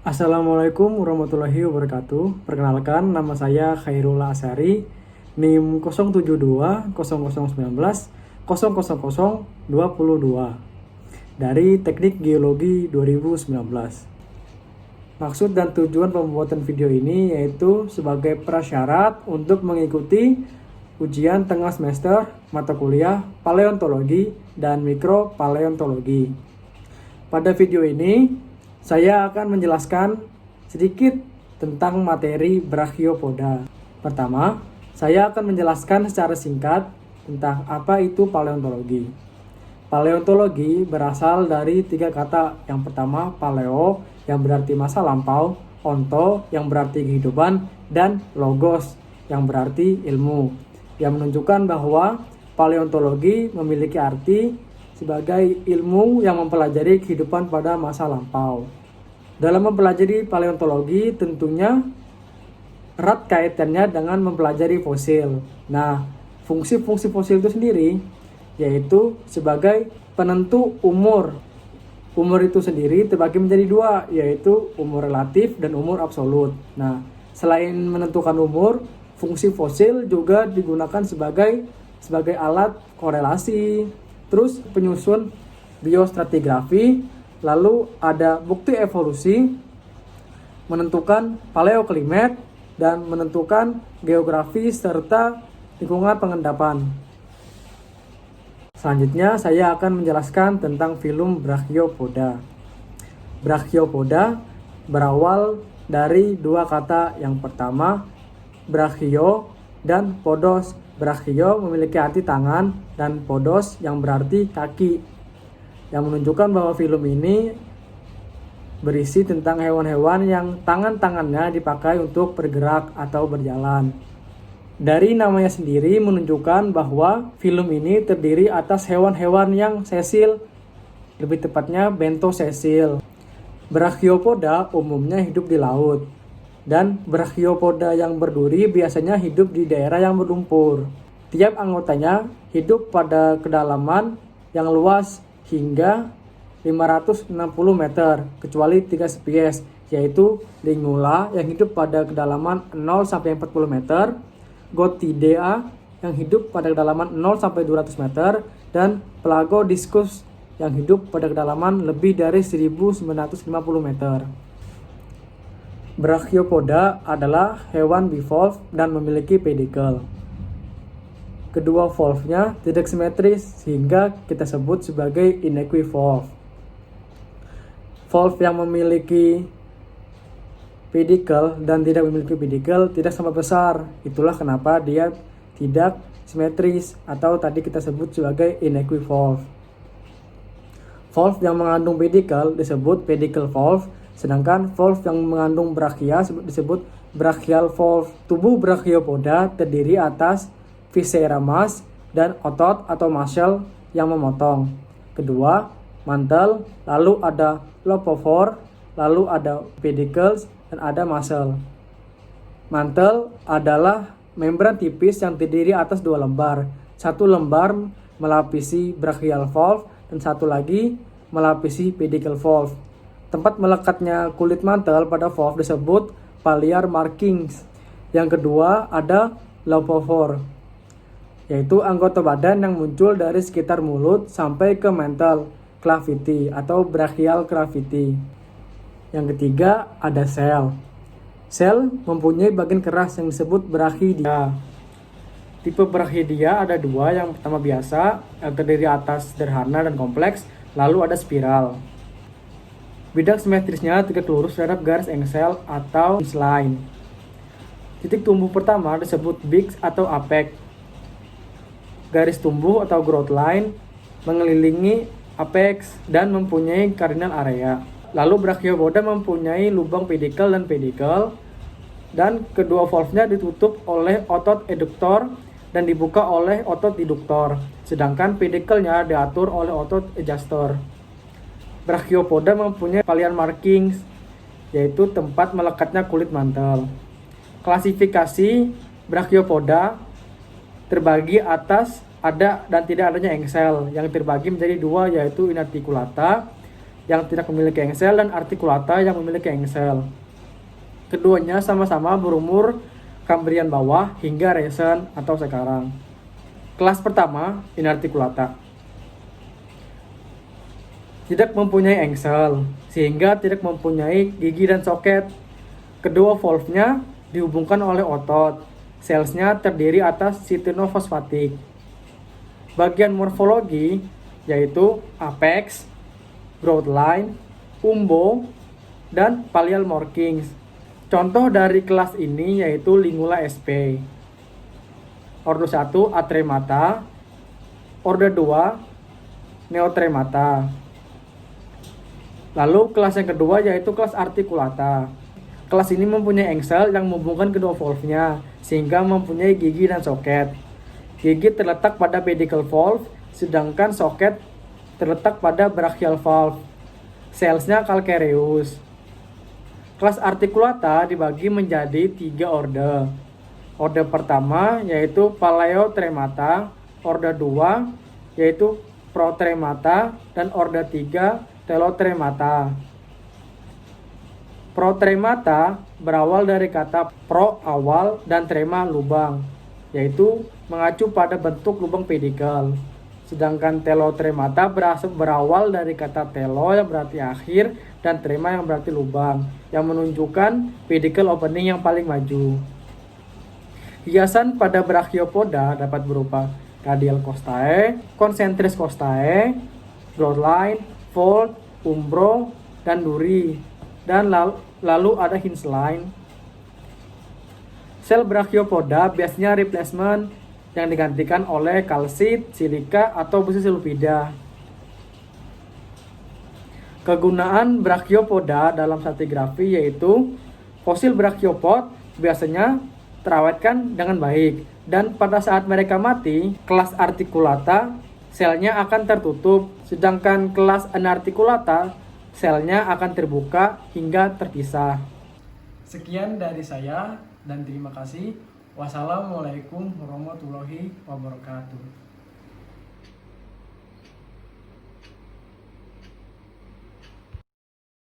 Assalamualaikum warahmatullahi wabarakatuh. Perkenalkan, nama saya Khairullah Asyari, NIM 072 dari Teknik Geologi 2019. Maksud dan tujuan pembuatan video ini yaitu sebagai prasyarat untuk mengikuti ujian tengah semester mata kuliah paleontologi dan mikropaleontologi. Pada video ini, saya akan menjelaskan sedikit tentang materi Brachiopoda. Pertama, saya akan menjelaskan secara singkat tentang apa itu paleontologi. Paleontologi berasal dari tiga kata. Yang pertama, paleo, yang berarti masa lampau, onto, yang berarti kehidupan, dan logos, yang berarti ilmu, yang menunjukkan bahwa paleontologi memiliki arti sebagai ilmu yang mempelajari kehidupan pada masa lampau. Dalam mempelajari paleontologi tentunya erat kaitannya dengan mempelajari fosil. Nah, fungsi-fungsi fosil itu sendiri yaitu sebagai penentu umur. Umur itu sendiri terbagi menjadi dua, yaitu umur relatif dan umur absolut. Nah, selain menentukan umur, fungsi fosil juga digunakan sebagai alat korelasi, terus penyusun biostratigrafi, lalu ada bukti evolusi, menentukan paleoklimat, dan menentukan geografi serta lingkungan pengendapan. Selanjutnya saya akan menjelaskan tentang filum Brachiopoda. Brachiopoda berawal dari dua kata. Yang pertama, brachio dan podos. Brachio memiliki arti tangan dan podos yang berarti kaki, yang menunjukkan bahwa film ini berisi tentang hewan-hewan yang tangan-tangannya dipakai untuk bergerak atau berjalan. Dari namanya sendiri menunjukkan bahwa film ini terdiri atas hewan-hewan yang sesil, lebih tepatnya bentosesil. Brachiopoda umumnya hidup di laut, dan brachiopoda yang berduri biasanya hidup di daerah yang berlumpur. Tiap anggotanya hidup pada kedalaman yang luas hingga 560 meter, kecuali 3 spesies, yaitu Lingula yang hidup pada kedalaman 0-40 meter, Gotthidea yang hidup pada kedalaman 0-200 meter, dan Plagodiscus yang hidup pada kedalaman lebih dari 1950 meter. Brachiopoda adalah hewan bivalve dan memiliki pedikel. Kedua valve-nya tidak simetris sehingga kita sebut sebagai inequivalve. Valve yang memiliki pedikel dan tidak memiliki pedikel tidak sama besar. Itulah kenapa dia tidak simetris atau tadi kita sebut sebagai inequivalve. Valve yang mengandung pedikel disebut pedicle valve, sedangkan valve yang mengandung brachia disebut brachial valve. Tubuh Brachiopoda terdiri atas viscera mas dan otot atau muscle yang memotong. Kedua, mantel, lalu ada lophophore, lalu ada pedicles, dan ada muscle. Mantel adalah membran tipis yang terdiri atas dua lembar. Satu lembar melapisi brachial valve dan satu lagi melapisi pedicle valve. Tempat melekatnya kulit mantel pada valve disebut palliar markings. Yang kedua ada lophophore, yaitu anggota badan yang muncul dari sekitar mulut sampai ke mantle cavity atau brachial cavity. Yang ketiga ada sel. Sel mempunyai bagian keras yang disebut brachidia. Tipe brachidia ada dua. Yang pertama biasa, yang terdiri atas sederhana dan kompleks, lalu ada spiral. Bidang simetrisnya tegak lurus terhadap garis engsel atau line. Titik tumbuh pertama disebut beak atau apex. Garis tumbuh atau growth line mengelilingi apex dan mempunyai cardinal area. Lalu Brachiopoda mempunyai lubang pedikel dan pedicle, dan kedua valve-nya ditutup oleh otot eduktor dan dibuka oleh otot deduktor, sedangkan pedicle-nya diatur oleh otot adductor. Brachiopoda mempunyai palliar markings, yaitu tempat melekatnya kulit mantel. Klasifikasi Brachiopoda terbagi atas ada dan tidak adanya engsel, yang terbagi menjadi dua, yaitu inarticulata yang tidak memiliki engsel dan artikulata yang memiliki engsel. Keduanya sama-sama berumur Kambrian bawah hingga Resen atau sekarang. Kelas pertama, inartikulata. Tidak mempunyai engsel, sehingga tidak mempunyai gigi dan soket. Kedua valve-nya dihubungkan oleh otot. Selsnya terdiri atas chitinofosfatik. Bagian morfologi yaitu apex, growth line, umbo, dan pallial markings. Contoh dari kelas ini yaitu Lingula sp. Ordo 1 Atremata, Ordo 2 Neotremata. Lalu kelas yang kedua yaitu kelas artikulata. Kelas ini mempunyai engsel yang menghubungkan kedua valve-nya sehingga mempunyai gigi dan soket. Gigi terletak pada pedicle valve, sedangkan soket terletak pada brachial valve. Selsnya calcareous. Kelas artikulata dibagi menjadi 3 orde. Orde pertama yaitu Paleotremata, orde 2 yaitu Protremata, dan orde 3 Telotremata. Protremata berawal dari kata pro awal dan trema lubang, yaitu mengacu pada bentuk lubang pedikel. Sedangkan telotremata berawal dari kata telo yang berarti akhir dan trema yang berarti lubang, yang menunjukkan pedicle opening yang paling maju. Hiasan pada Brachiopoda dapat berupa radial costae, concentric costae, growth line, fold, umbro, dan duri. Dan lalu ada hinge line. Sel Brachiopoda biasanya replacement yang digantikan oleh kalsit, silika, atau besi sulfida. Kegunaan Brachiopoda dalam stratigrafi yaitu fosil Brachiopod biasanya terawetkan dengan baik, dan pada saat mereka mati, kelas artikulata selnya akan tertutup, sedangkan kelas anartikulata selnya akan terbuka hingga terpisah. Sekian dari saya dan terima kasih. Wassalamualaikum warahmatullahi wabarakatuh.